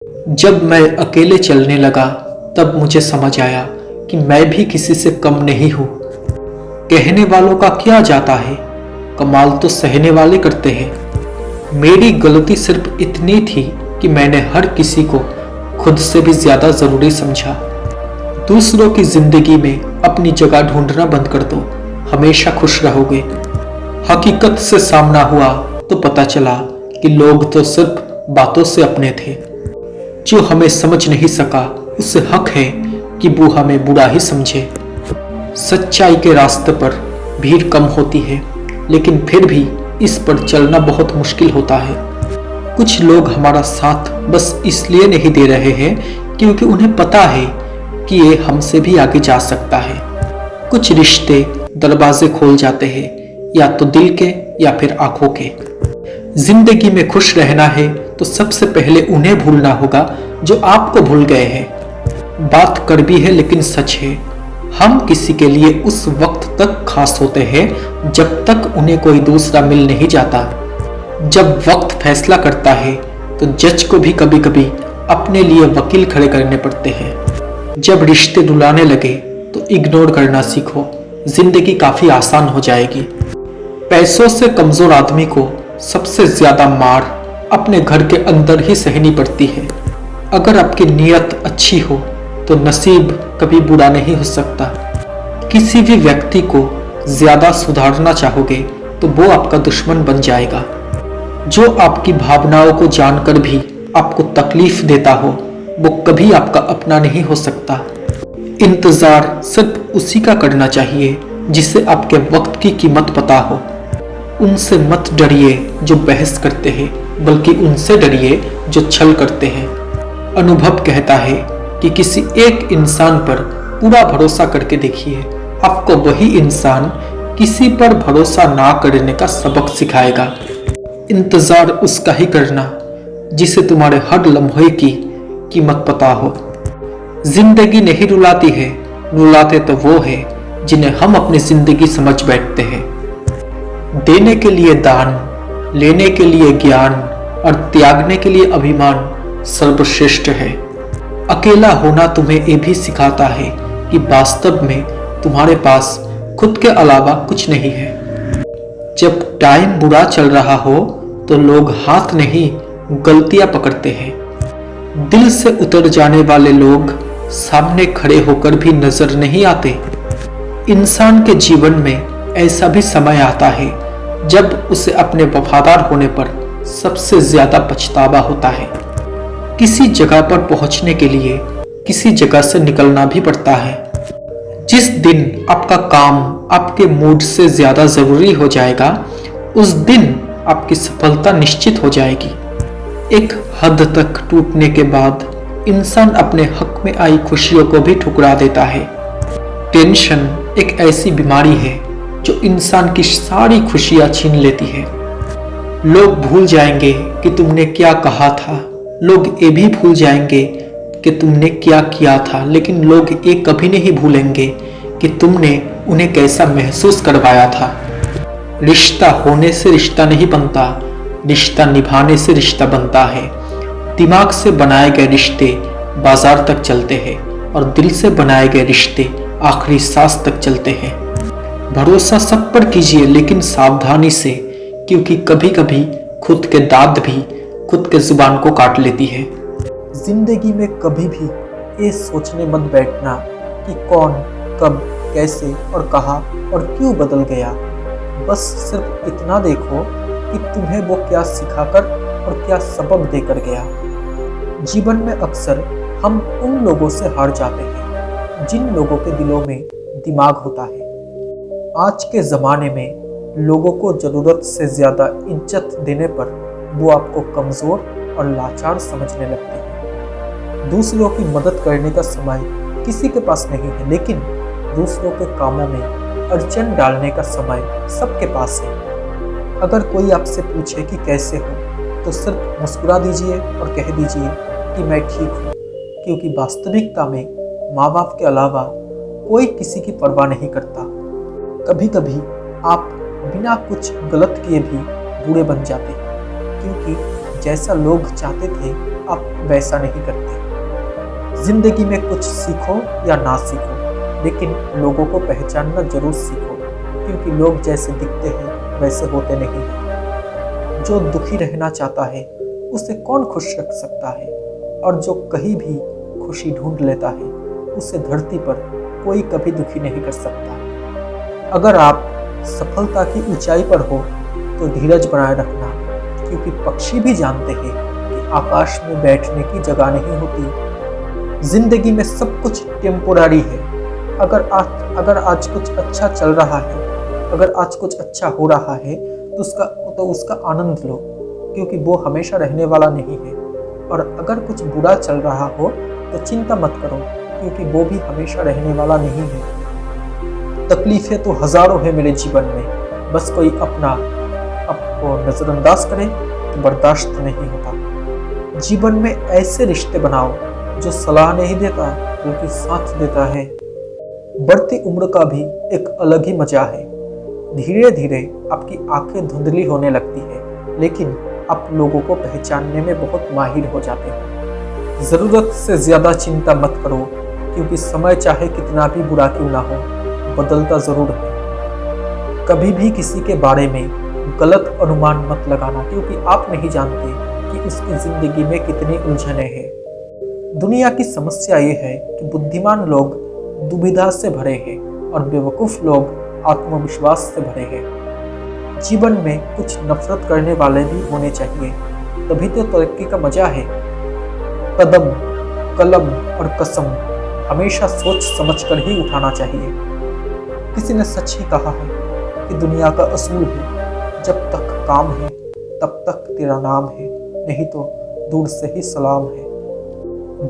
जब मैं अकेले चलने लगा तब मुझे समझ आया कि मैं भी किसी से कम नहीं हूँ। कहने वालों का क्या जाता है, कमाल तो सहने वाले करते हैं। मेरी गलती सिर्फ इतनी थी कि मैंने हर किसी को खुद से भी ज्यादा जरूरी समझा। दूसरों की जिंदगी में अपनी जगह ढूंढना बंद कर दो, हमेशा खुश रहोगे। हकीकत से सामना हुआ तो पता चला कि लोग तो सिर्फ बातों से अपने थे। जो हमें समझ नहीं सका उसे हक है कि वो हमें बुरा ही समझे। सच्चाई के रास्ते पर भीड़ कम होती है, लेकिन फिर भी इस पर चलना बहुत मुश्किल होता है। कुछ लोग हमारा साथ बस इसलिए नहीं दे रहे हैं क्योंकि उन्हें पता है कि ये हमसे भी आगे जा सकता है। कुछ रिश्ते दरवाजे खोल जाते हैं, या तो दिल के या फिर आंखों के। जिंदगी में खुश रहना है तो सबसे पहले उन्हें भूलना होगा जो आपको भूल गए हैं। बात कड़वी है लेकिन सच है, हम किसी के लिए उस वक्त तक खास होते हैं जब तक उन्हें कोई दूसरा मिल नहीं जाता। जब वक्त फैसला करता है तो जज को भी कभी कभी अपने लिए वकील खड़े करने पड़ते हैं। जब रिश्ते रुलाने लगे तो इग्नोर करना सीखो, जिंदगी काफी आसान हो जाएगी। पैसों से कमजोर आदमी को सबसे ज्यादा मार अपने घर के अंदर ही सहनी पड़ती है। अगर आपकी नीयत अच्छी हो तो नसीब कभी बुरा नहीं हो सकता। किसी भी व्यक्ति को ज्यादा सुधारना चाहोगे तो वो आपका दुश्मन बन जाएगा। जो आपकी भावनाओं को जानकर भी आपको तकलीफ देता हो वो कभी आपका अपना नहीं हो सकता। इंतजार सिर्फ उसी का करना चाहिए जिसे आपके वक्त की कीमत पता हो। उनसे मत डरिए जो बहस करते हैं, बल्कि उनसे डरिए जो छल करते हैं। अनुभव कहता है कि किसी एक इंसान पर पूरा भरोसा करके देखिए, आपको वही इंसान किसी पर भरोसा ना करने का सबक सिखाएगा। इंतजार उसका ही करना जिसे तुम्हारे हर लम्हे की कीमत पता हो। जिंदगी नहीं रुलाती है, रुलाते तो वो है जिन्हें हम अपनी जिंदगी समझ बैठते हैं। देने के लिए दान, लेने के लिए ज्ञान और त्यागने के लिए अभिमान सर्वश्रेष्ठ है। अकेला होना तुम्हें ये भी सिखाता है कि वास्तव में तुम्हारे पास खुद के अलावा कुछ नहीं है। जब टाइम बुरा चल रहा हो तो लोग हाथ नहीं गलतियां पकड़ते हैं। दिल से उतर जाने वाले लोग सामने खड़े होकर भी नजर नहीं आते। इंसान के जीवन में ऐसा भी समय आता है जब उसे अपने वफादार होने पर सबसे ज्यादा पछतावा होता है। किसी जगह पर पहुंचने के लिए किसी जगह से निकलना भी पड़ता है। जिस दिन आपका काम आपके मूड से ज्यादा जरूरी हो जाएगा, उस दिन आपकी सफलता निश्चित हो जाएगी। एक हद तक टूटने के बाद इंसान अपने हक में आई खुशियों को भी ठुकरा देता है। टेंशन एक ऐसी बीमारी है जो इंसान की सारी खुशियां छीन लेती है। लोग भूल जाएंगे कि तुमने क्या कहा था, लोग ये भी भूल जाएंगे कि तुमने क्या किया था, लेकिन लोग ये कभी नहीं भूलेंगे कि तुमने उन्हें कैसा महसूस करवाया था। रिश्ता होने से रिश्ता नहीं बनता, रिश्ता निभाने से रिश्ता बनता है। दिमाग से बनाए गए रिश्ते बाजार तक चलते हैं और दिल से बनाए गए रिश्ते आखिरी सांस तक चलते हैं। भरोसा सब पर कीजिए लेकिन सावधानी से, क्योंकि कभी कभी खुद के दांत भी खुद के जुबान को काट लेती है। जिंदगी में कभी भी ये सोचने मत बैठना कि कौन कब कैसे और कहा और क्यों बदल गया। बस सिर्फ इतना देखो कि तुम्हें वो क्या सिखाकर और क्या सबक देकर गया। जीवन में अक्सर हम उन लोगों से हार जाते हैं जिन लोगों के दिलों में दिमाग होता है। आज के ज़माने में लोगों को ज़रूरत से ज़्यादा इज्जत देने पर वो आपको कमज़ोर और लाचार समझने लगते हैं। दूसरों की मदद करने का समय किसी के पास नहीं है, लेकिन दूसरों के कामों में अड़चन डालने का समय सबके पास है। अगर कोई आपसे पूछे कि कैसे हो तो सिर्फ मुस्कुरा दीजिए और कह दीजिए कि मैं ठीक हूँ, क्योंकि वास्तविकता में माँ बाप के अलावा कोई किसी की परवाह नहीं करता। कभी कभी आप बिना कुछ गलत किए भी बुरे बन जाते हैं, क्योंकि जैसा लोग चाहते थे आप वैसा नहीं करते। जिंदगी में कुछ सीखो या ना सीखो, लेकिन लोगों को पहचानना जरूर सीखो, क्योंकि लोग जैसे दिखते हैं वैसे होते नहीं हैं। जो दुखी रहना चाहता है उसे कौन खुश रख सकता है, और जो कहीं भी खुशी ढूंढ लेता है उसे धरती पर कोई कभी दुखी नहीं कर सकता। अगर आप सफलता की ऊंचाई पर हो तो धीरज बनाए रखना, क्योंकि पक्षी भी जानते हैं कि आकाश में बैठने की जगह नहीं होती। जिंदगी में सब कुछ टेम्पोररी है। अगर आज कुछ अच्छा चल रहा है, अगर आज कुछ अच्छा हो रहा है तो उसका आनंद लो, क्योंकि वो हमेशा रहने वाला नहीं है। और अगर कुछ बुरा चल रहा हो तो चिंता मत करो, क्योंकि वो भी हमेशा रहने वाला नहीं है। तकलीफें तो हजारों है मेरे जीवन में, बस कोई आपको नजरअंदाज करे तो बर्दाश्त नहीं होता। जीवन में ऐसे रिश्ते बनाओ जो सलाह नहीं देता बल्कि साथ देता है। बढ़ती उम्र का भी एक अलग ही मजा है। धीरे धीरे आपकी आंखें धुंधली होने लगती है, लेकिन आप लोगों को पहचानने में बहुत माहिर हो जाते हैं। जरूरत से ज्यादा चिंता मत करो, क्योंकि समय चाहे कितना भी बुरा क्यों ना हो, बदलता जरूर है। कभी भी किसी के बारे में गलत अनुमान मत लगाना, क्योंकि आप नहीं जानते कि उसकी जिंदगी में कितनी उलझने हैं। दुनिया की समस्या ये है कि बुद्धिमान लोग दुविधा से भरे हैं और बेवकूफ लोग आत्मविश्वास से भरे हैं। जीवन में कुछ नफरत करने वाले भी होने चाहिए, तभी तो तरक्की का मजा है। कदम, कलम और कसम हमेशा सोच समझ कर ही उठाना चाहिए। किसी ने सच ही कहा है कि दुनिया का असूल है, जब तक काम है तब तक तेरा नाम है, नहीं तो दूर से ही सलाम है।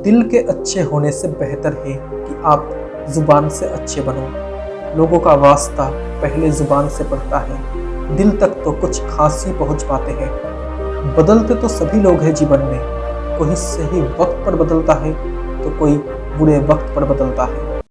दिल के अच्छे होने से बेहतर है कि आप जुबान से अच्छे बनो। लोगों का वास्ता पहले जुबान से पड़ता है, दिल तक तो कुछ खास ही पहुंच पाते हैं। बदलते तो सभी लोग हैं जीवन में, कोई सही वक्त पर बदलता है तो कोई बुरे वक्त पर बदलता है।